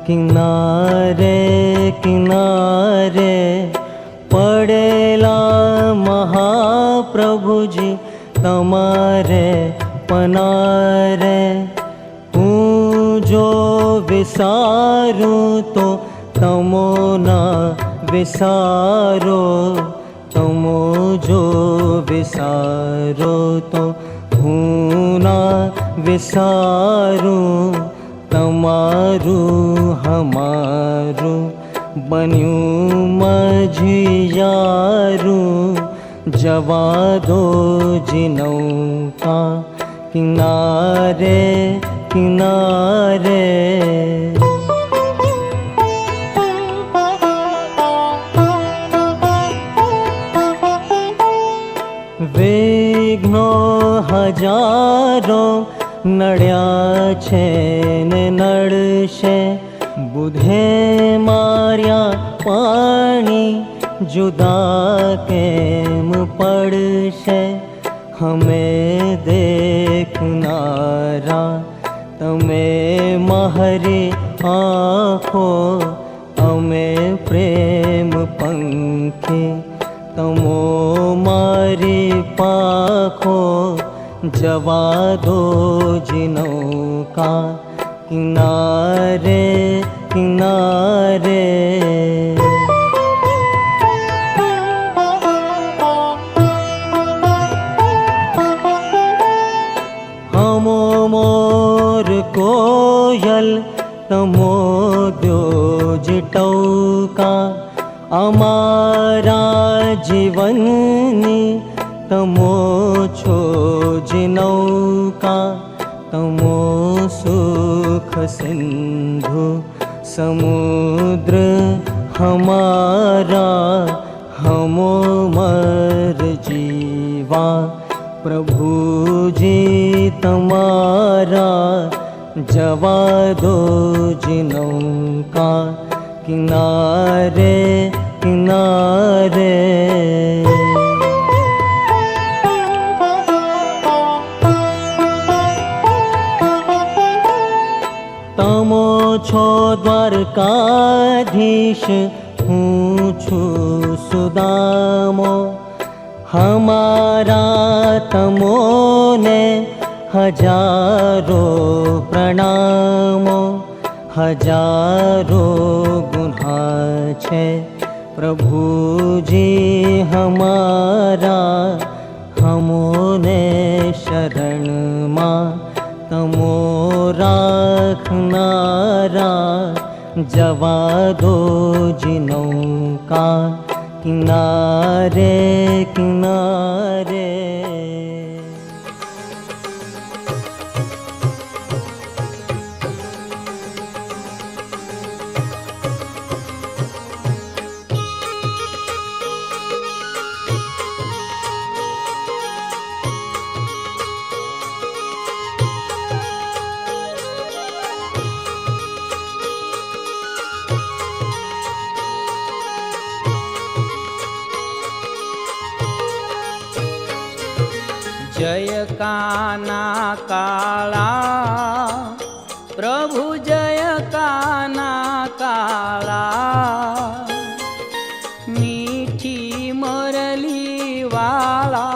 किनारे किनारे पड़ेला महाप्रभु जी तमारे पनारे। हूँ जो विसारूं तो तमो ना विसारो, तमो जो विसारो तो हूँ ना विसारूं। तमारू हमारू बन्यूं मझियारू, जवा दो जिनौका किनारे किनारे। विघ्नो हजारो नड्या छे ने नडशे, बुधे मार्या पाणी जुदा केम पड़शे। हमें देखनारा तमे महरी आँखो, अमे प्रेम पंखी तमो मारी पाखो। जवा दो जिनौका किनारे किनारे। हमो मोर कोयल तमो द्योज टौका, अमारा जीवननी तमो छो जिनौका। तमो सुख सिंधु समुद्र हमारा, हमो मर जीवा प्रभु जी तमारा। जवा दो जिनौका किनारे किनारे। तमो छो द्वारकाधीश, हूँ छु सुदामो। हमारा तमोने हजारो प्रणामो। हजारो गुना छे प्रभु जी हमारा, हमोने शरण मां तमो राखनारा। जवा दो जिनौका किनारे किनारे। जय काना काला प्रभु, जय काना काला। मीठी मुरली वाला,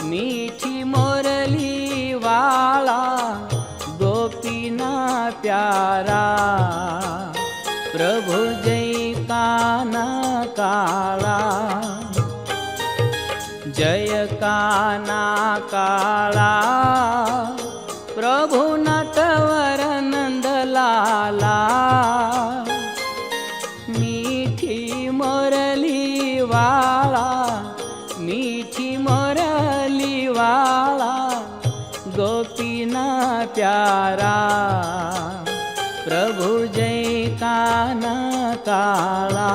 मीठी मुरली वाला, गोपीना प्यारा। प्रभु जय काना काला। जय काना काला प्रभु नटवर नंदलाला। मीठी मुरली वाला, मीठी मुरली वाला, गोपीना प्यारा। प्रभु जय काना काला।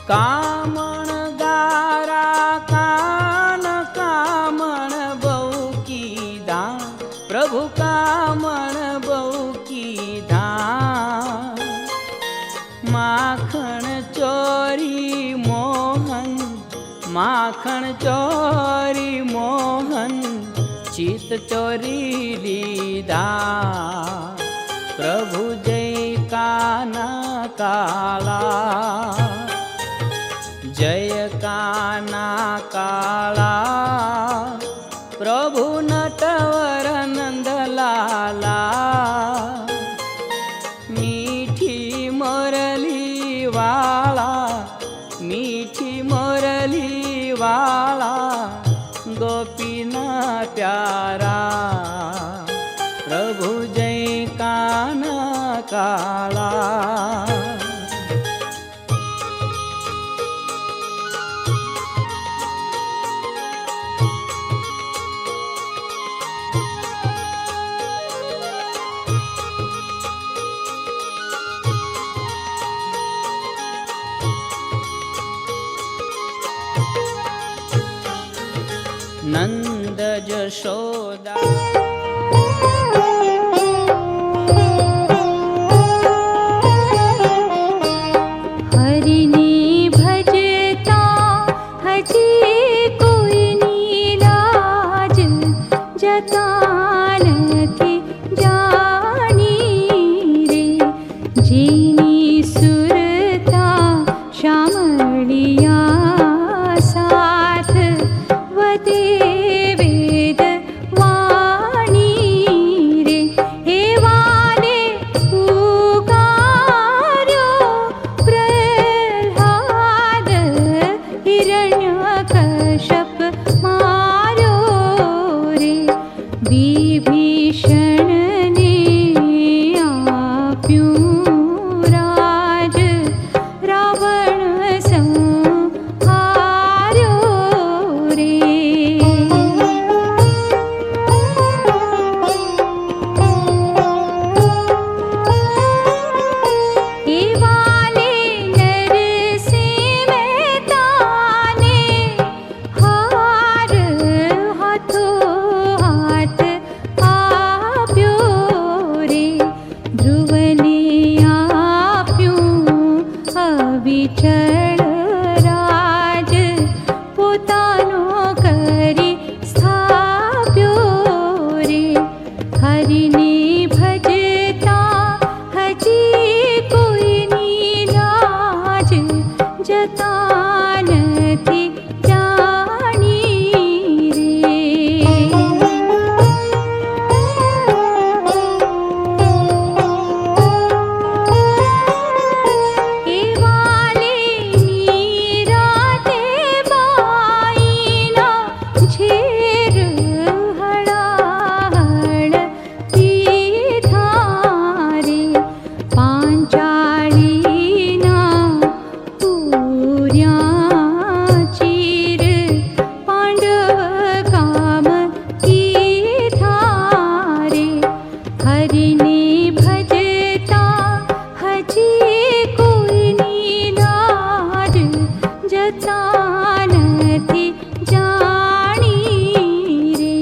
कामण गारा कान कामण प्रभु कामण बहु कीधा, माखण चोरी मोहन, माखण चोरी मोहन, चित चोरी लीधा। प्रभु जय काना काला, जय काना काला, प्रभु नटवर नंदलाला। मीठी मुरली वाला, मीठी मुरली वाला, गोपीना प्यारा। प्रभु जय काना काला। नंद जशोदा हरिनी भजता हजी कोई नीलाज, जता नथी जानी रे। जीनी सुरता श्यामलिया साथ वदे वेद वाणी रे। हे वाले पुकार्यो प्रह्लाद, हिरण्यकश्यप मार्यो रे। विभीषण ने आप्યું राज, रावण संहार्यो रे। हे वाले नरसिंह मेहता ने हार हाथों हाथ आप्यो रे। ध्रुव ने आप्યું अविचल राज, પોતાનો કરી સ્થાપ્યો રે। હરિને ભજતા હજી કોઈની લાજ, જતા નથી જાણી રે। हे वाले नीराते बाईना, झेर हळाहळ पीधा रे। पांचाळीना पूर्या चीर, पांडव काम कीधा रे। हरिने भजता हजी कोईनी लाज, जता નથી જાણી રે।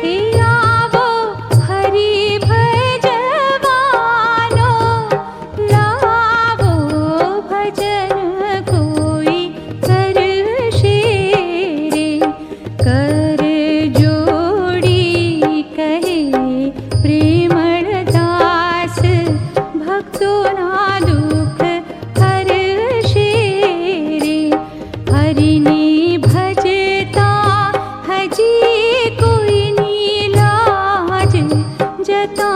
हे आवो हरि भजवानो, लावो भजन कोई करशे रे। कर जोड़ी कहे प्रेमळ दास, भक्तोना दुख हरशे रे। हरिने भजता हजी कोईनी लाज, जता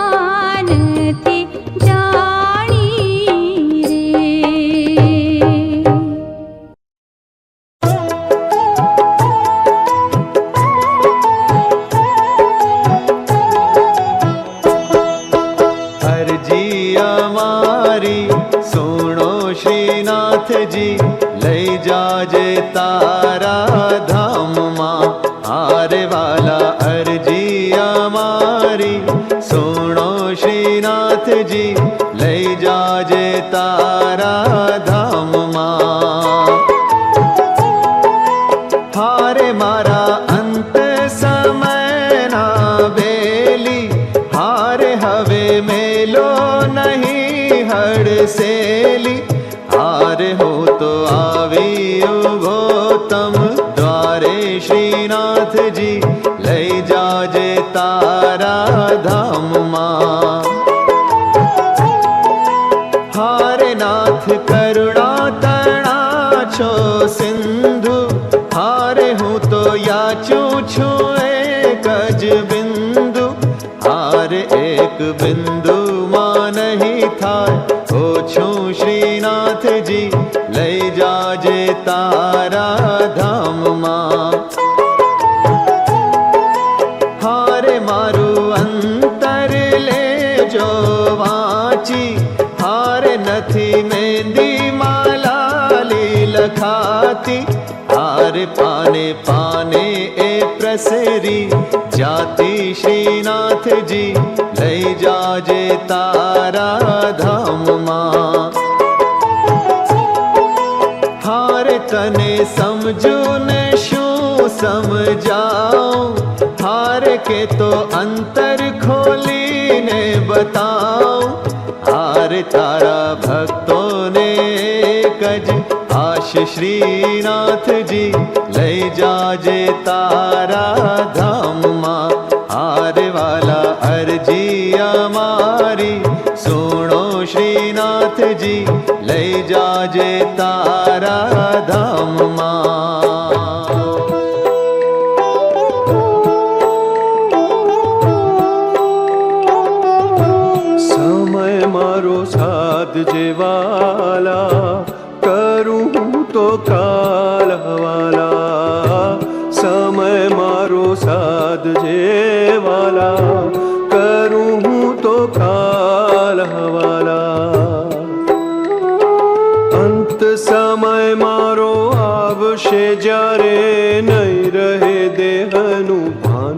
નથી જાણી રે। अर्जी अमारी सुनो श्रीनाथ जी, लई जाजे तारा धाम मां। आरे वाला अर्जी अमारी सुनो श्रीनाथ जी, लई जाजे तारा धाम मां। વેલી, હારે હું તો આવી ઉભો તમ દ્વારે શ્રીનાથજી, લઈ જાજે તારા ધામમાં. હારે નાથ કરુણા તણા છો સિંધુ, હારે હું તો યાચું છું એક જ બિંદુ, હારે એક બિંદુમાં નહીં થાય ઓછું શ્રીનાથજી, લઈ જાજે તારા ધામમાં. હારે મારું અંતર લેજો વાંચી, હારે નથી મહેંદી માલાલી લખાતી, હારે પાને પાને એ પ્રસરી જાતિ શ્રીનાથજી, લઈ જાજે તારા ધામમાં. હારે તને સમજું ને શું સમજાઉં, હારે કે તો અંતર ખોલીને બતાઉં, હારે તારા ભક્તોને એક જ આશ શ્રીનાથજી, લઈ જાજે તારા ધામમાં. હારે વાલા અરજી અમારી સુણો શ્રીનાથજી, લઈ જાજે તારા ધામમાં. સમય મારો સાધજે વાલા, કરું તો કાલ હવાલા. સમય મારો સાધજે વાલા, કરું તો કાલ હવાલા. અંત સમય મારો આવશે જ્યારે, નહીં રહે દેહનું ભાન,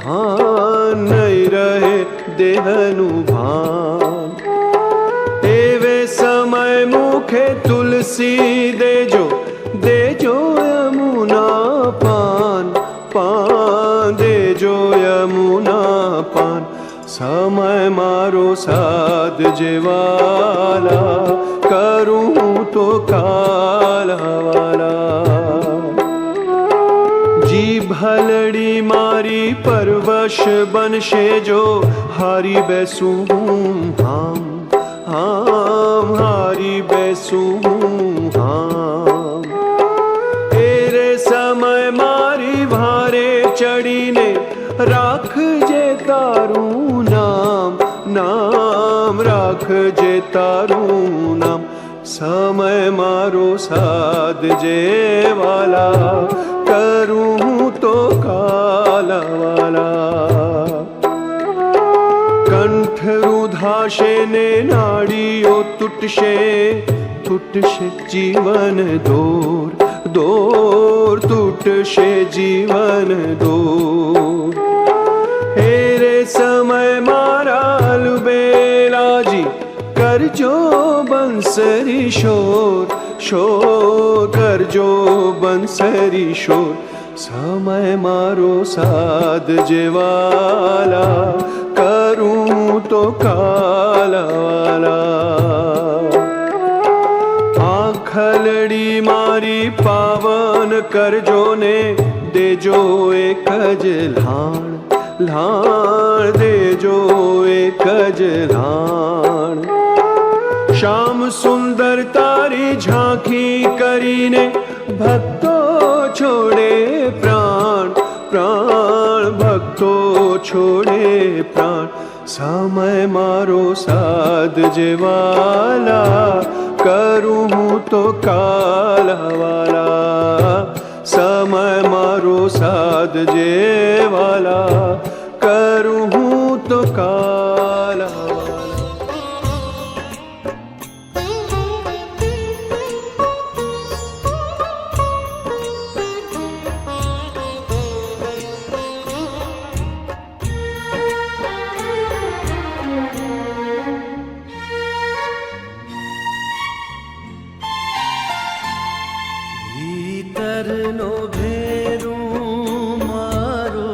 ભાન નહીં રહે દેહનું ભાન. એવે સમય મુખે તુલસી દેજો, દેજો યમુના પાન, પાન દેજો યમુના પાન. સમય મારો સાધજે વાલા, કરું તો કાલ હવાલા. જીભ હલડી મારી પરવશ બનશે જો, હારી બેસું હું હામ, હામ હારી બેસું હું હામ. એ રે સમય મારી ભારે ચડીને, રાખજે તારું નામ, નામ રાખજે તારું નામ. સમય મારો સાધજે વાલા, કરું તો કાલવાલા. કંઠ રૂધાશે ને નાડીઓ તૂટશે, તૂટશે જીવન દોર, દોર તૂટશે જીવન દોર. હે રે સમય મારા લુબેલાજી, કરજો બંસરી શોર, શોર કરજો બંસરી શોર. સમય મારો સાધજે વાલા, કરું તો કાલવાલા. આંખલડી મારી પાવન કરજો ને, દેજો એક જ લાણ, લાણ દેજો એક જ લાણ. શ્યામ સુંદર તારી ઝાંખી કરીને, ભક્તો છોડે પ્રાણ, પ્રાણ ભક્તો છોડે પ્રાણ. સમય મારો સાધજે વાલા, કરું તો કાલવાલા. સમય મારો સાધજે વાલા, કરું તો કાલવાલા. ભીતરનો ભેરું મારો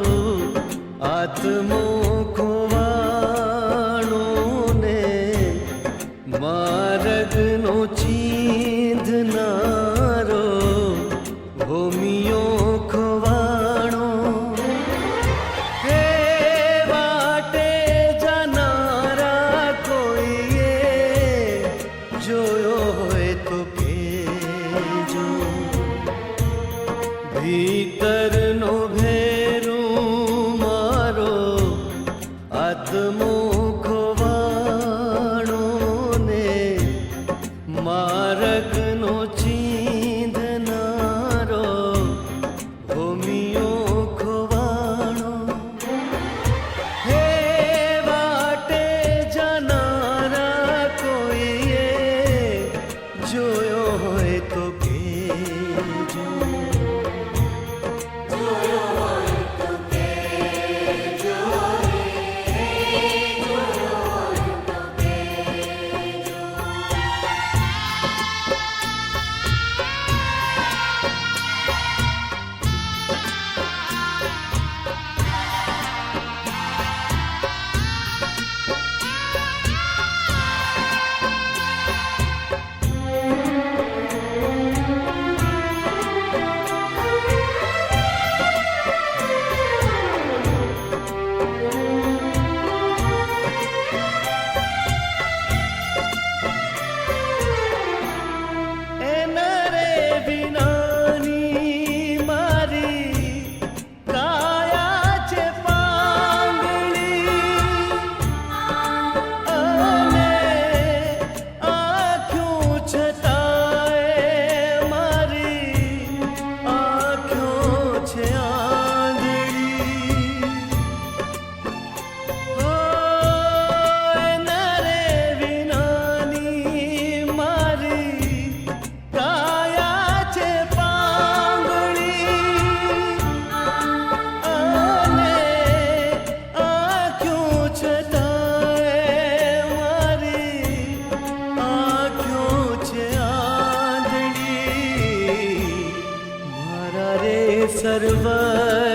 તો કેજો ભીતરનો ભેરું મારો આત્મો ખોવાણો ને માર્ગનો ચીંધનારો ભૂમિયો ખોવાણો હે વાટે જનારા કોઈએ જોયો હોય તો કેજો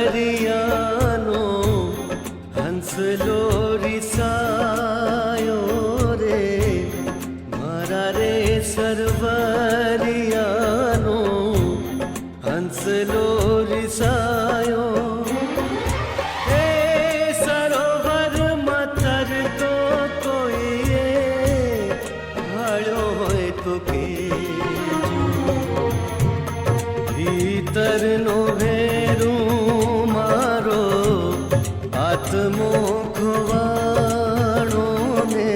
સરવરિયાનો હંસલો રીસાયો રે મારા રે સરવરિયાનો હંસલો રીસાયો હે સરોવરમાં તરતો કોઈએ ભાળ્યો હોય તો કેજો ભીતરનો ભેરું મારો આત્મો ખોવાણો ને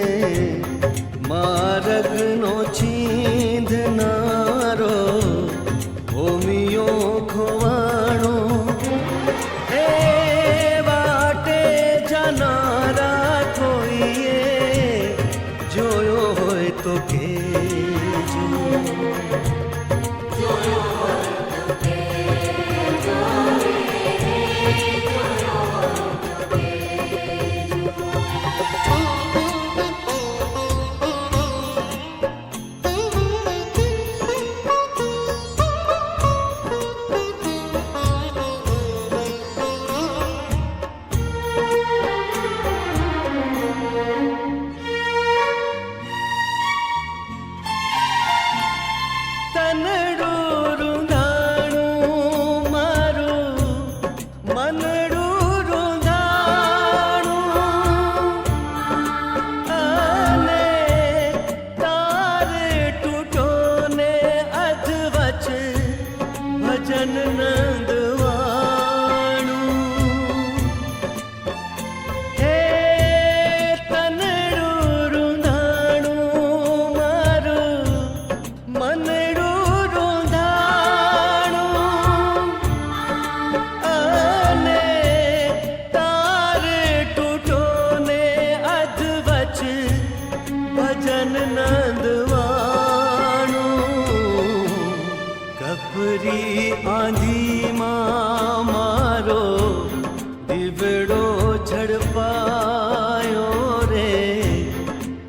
માર્ગનો ચીંધનારો ભૂમિયો ખોવાણો હે વાટે જનારા કોઈએ જોયો હોય તો કેજો ભજન નંદવાણું હે તનડું રૂંધાણું મારું મનડું રૂંધાણું અને તારે તૂટો ને અધવચ ભજન નંદવાણું કપરી આંધીમાં મારો દીવડો ઝડપાયો રે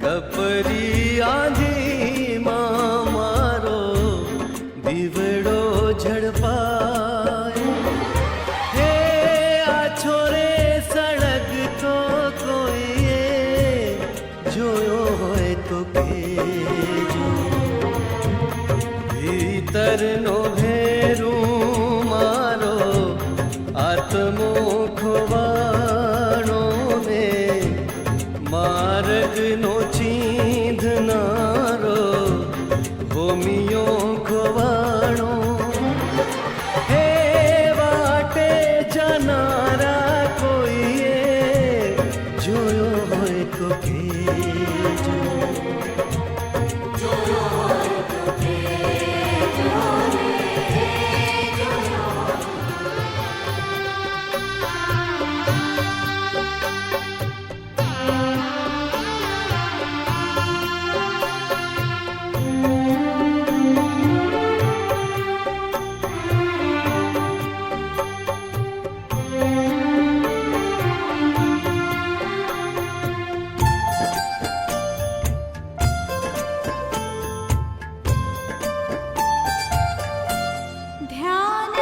કપરી આંધીમાં મારો દીવડો ઝડપાયો હે આ છોરે સળગતો કોઈએ જોયો હોય તો કેજો ભીતરનો ભેરું મારો આત્મો ખોવાણો ને માર્ગનો ચીંધનારો રોમિયો ખોવાણો હે વાટે જનારા કોઈએ જોયો હોય તો કહેજો. ध्यान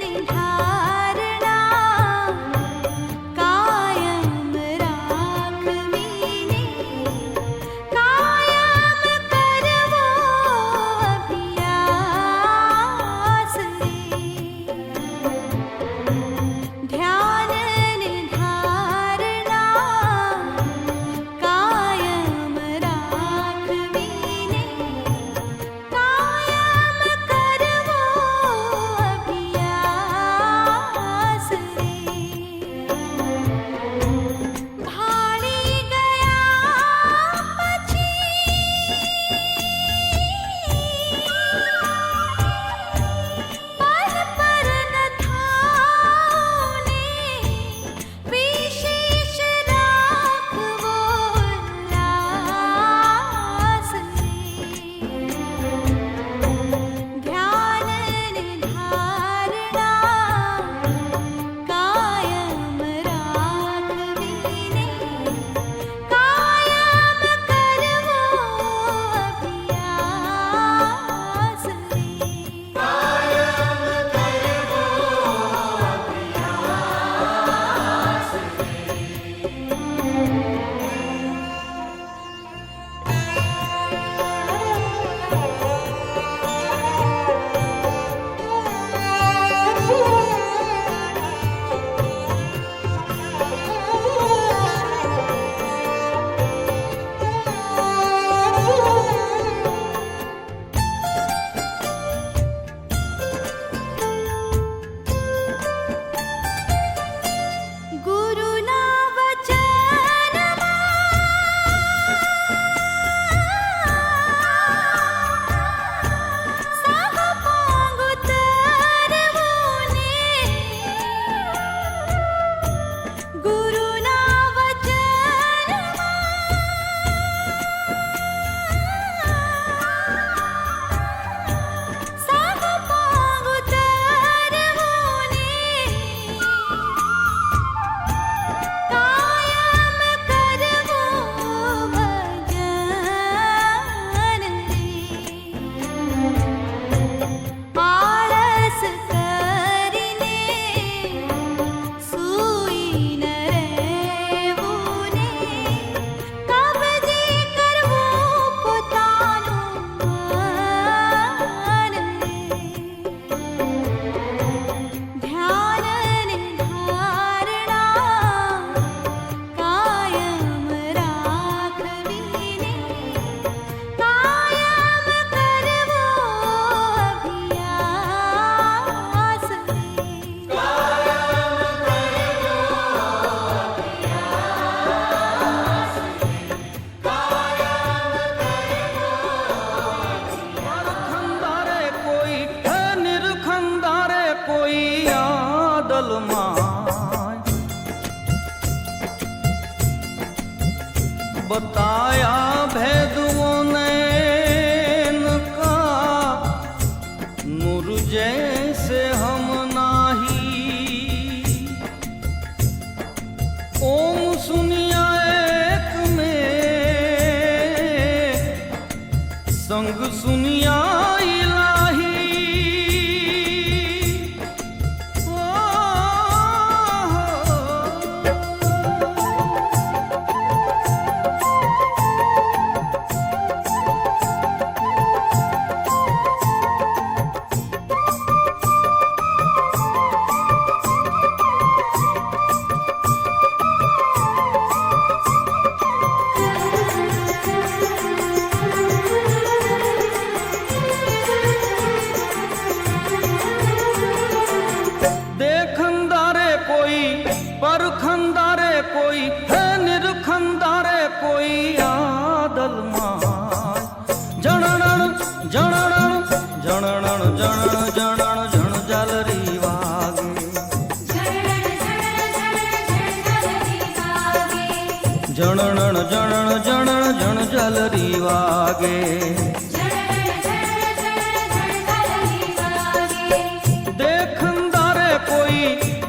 निधारणा कायम राखवीने कायम करवो अभ्यास रे. ध्यान निधारणा कायम राखवीने कायम करवो अभ्यास रे. ભાળી ગયા પછી પર પર ન થાવને વિશેષ રાખવો ઉલ્લાસ રે. ધ્યાન નિધારણા કાયમ રાખવીને કાયમ કરવો અભ્યાસ રે. ગુરુના વચનમાં સહપંગ ઉતરવુને ગુરુના વચનમાં સહપંગ ઉતરવુને કાયમ કરવો ભજન રે. આળસ કરીને સૂઈ ન રહેવું ને કબજે કરવું પોતાનું મન રે. ધ્યાન નિધારણા કાયમ રાખવીને કાયમ કરવો અભ્યાસ રે. ખંદારે કોઈ નિર્ખંદારે કોઈ આદલમાં बताया भेदों ने का नूर जैसे हम नाही ओम सुनिया एक में संग सुनिया इलाही वागे। देखंदारे कोई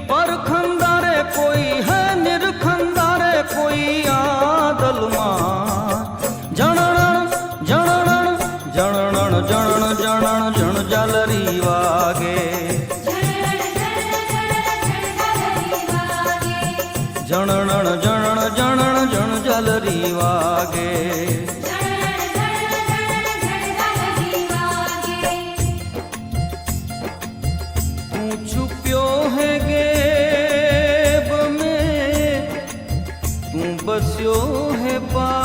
परखंदारे कोई है निरखंदारे कोई आदल मां। जनण जनण जनण जनण जनण जन जलरी वागे। जनण जनण जनण जन जलरी वागे। तू छुप्यो है गेब में तू बस्यो है पास।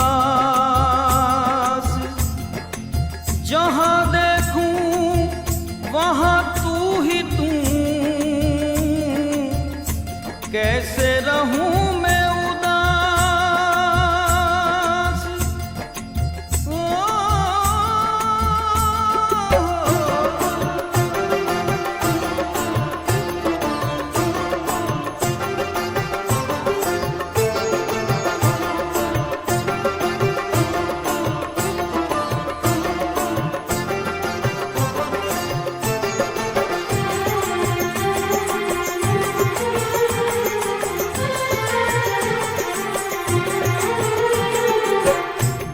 जहां देखूं वहां तू ही तू। कैसे रहूं मैं उदास। ओ,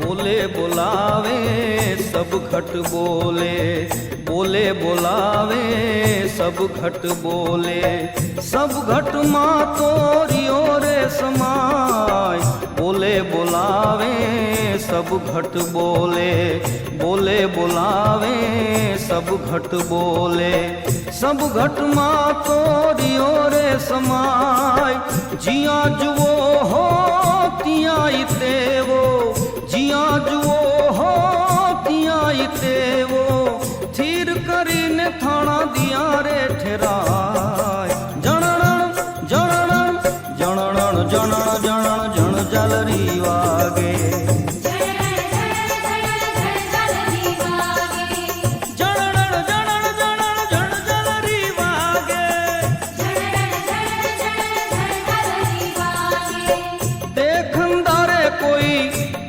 बोले बुलावे सब घट बोले। बोले बुलावे सब घट बोले। सब घट माँ तोरियो रे समाय। बोले बुलावे सब घट बोले। बोले बुलावे सब घट बोले। सब घट माँ तोरियो रे समाय। जिया जुओ हो तिया तेवो। जिया जुओ हो तिया तेवो। थीर करीने थाना दिया रे ठहराय। जनण जनण जनण जनण जनण जन जलरी वागे। जनण जनण जनण जन जलरी वागे। देखंदारे कोई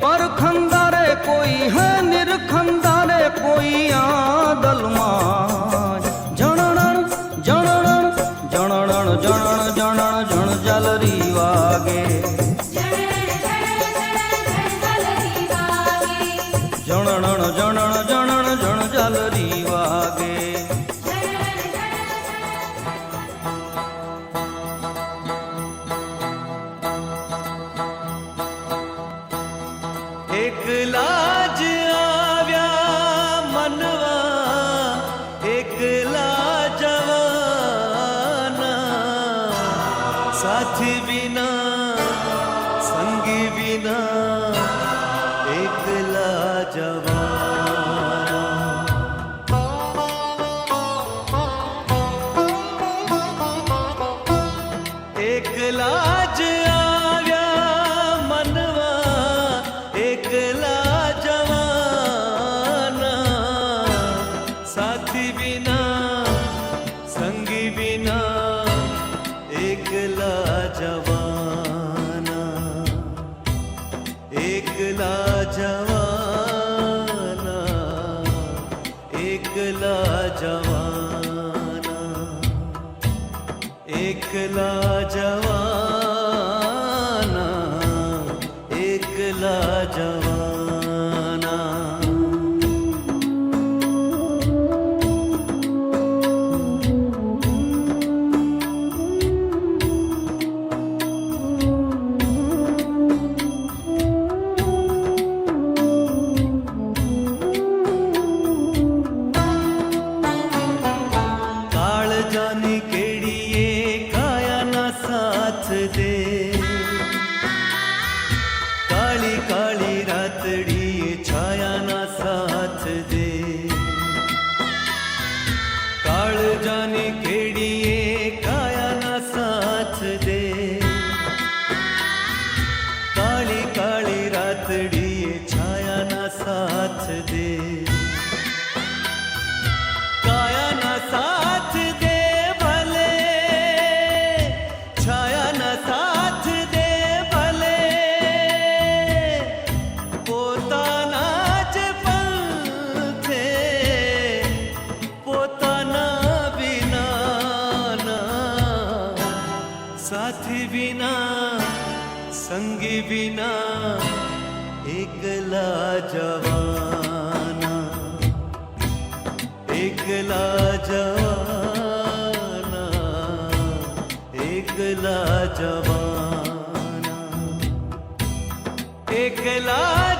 परखंदारे कोई है निरखंदारे कोई आदल मां। जनण जनण जनण जनण जनण जन जलरी वागे। जनण जनण जनण जन जलरी वागे। एक लाज आव्या मनवा एक लाजवाना। साथी बिना संगी बिना एक लाजवाना। एक लाज आव्या मनवा एक लाजवाना। साथी बिना संगी बिना एक लाजवाना। एक लाजवाना एक लाजवाना। एक लाजवाना एक लाजवाना। काळ जानी केड़िए काया ना साथ સંગી વિના એકલા જવાના એકલા જવાના એકલા જવાના એકલા